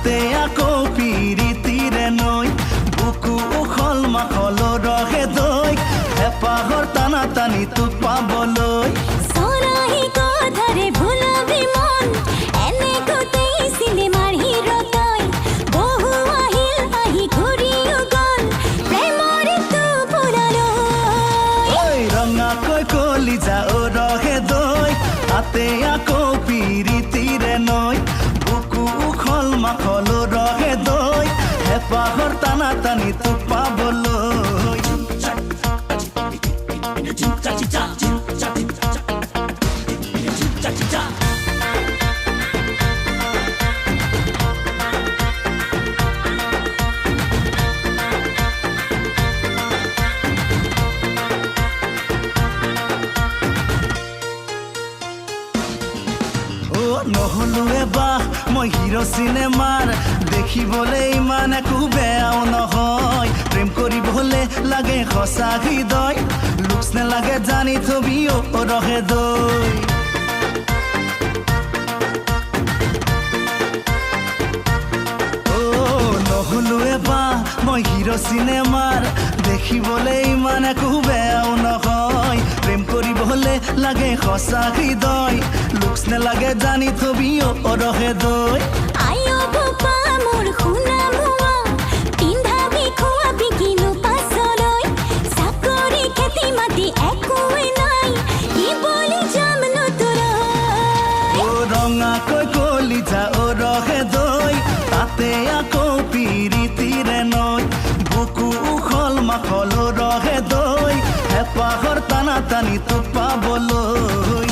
তাতে আকৌ পিৰিতিৰে নৈ বুকু উখল মাখল ৰহে দৈ হেঁপাহৰ টানা টানি তোক পাবলৈ চৰাহি কথাৰে ভুলাবি মন এনে গোটেই চিনেমাৰ হিৰো তই বহু আহিল আহি ঘূৰিও গ'ল প্ৰেমৰে তো ফুলালৈ ৰঙাকৈ কলিজা ৰহে দৈ তাতে আকৌ পিৰিতিৰে নৈ বুকু উখল মাখল ৰহে দৈ হেঁপাহৰ টানা টানি তোক পাবলৈ নহলো এবাৰ মই হিৰো চিনেমাৰ দেখিবলৈ ইমান একো বেয়াও নহয় প্ৰেম কৰিবলৈ লাগে সঁচা হৃদয় লুক্স নালাগে জানি থবি ৰহে দৈ নহলো এবাৰ মই হিৰো চিনেমাৰ দেখিবলৈ ইমান একো বেয়াও নহয় প্ৰেম কৰিবলৈ লাগে সঁচা হৃদয় লুক্স নালাগে জানি থবি ৰহে দৈ আয়ো বাবা মোৰ শুনা মোৱা পিন্ধাবি খোৱাবি কিনো পাছলৈ চাকৰি খেতি মাটি একোৱে নাই কি বুলি যাম নতুলৈ ৰঙাকৈ কলিজা ৰহে দৈ তাতে আকৌ পিৰিতিৰে নৈ বুকু উখল মাখল ৰহে দৈ হেঁপাহৰ টানা টানি তোক পাবলৈ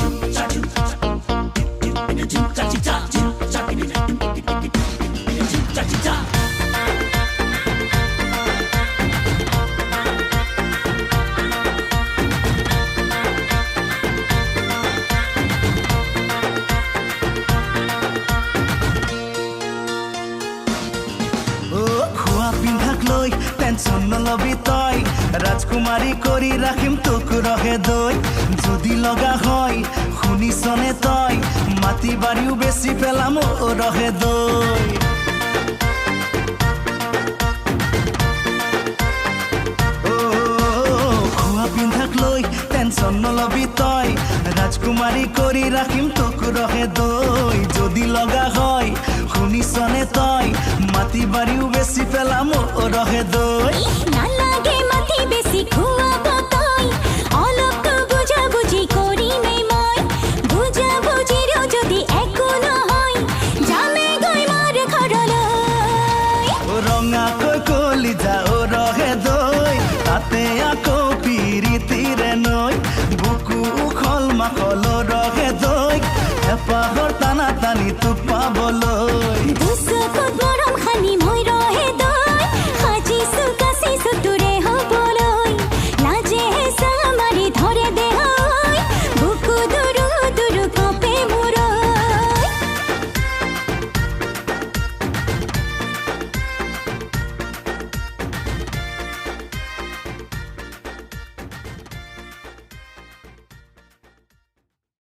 খোৱা পিন্ধাক লৈ টেনচন নলবি তই ৰাজকুমাৰী কৰি ৰাখিম তোক ৰহে দৈ যদি লগা হয় শুনিছনে তই মাটি বাৰীও বেছি পেলাম ৰহে দৈ খোৱা পিন্ধাক লৈ টেনচন নলবি তই ৰাজকুমাৰী কৰি ৰাখিম তোক ৰহে দৈ যদি লগা হয় শুনিছনে তই মাটি বাৰীও বেছি পেলাম ৰহে দৈ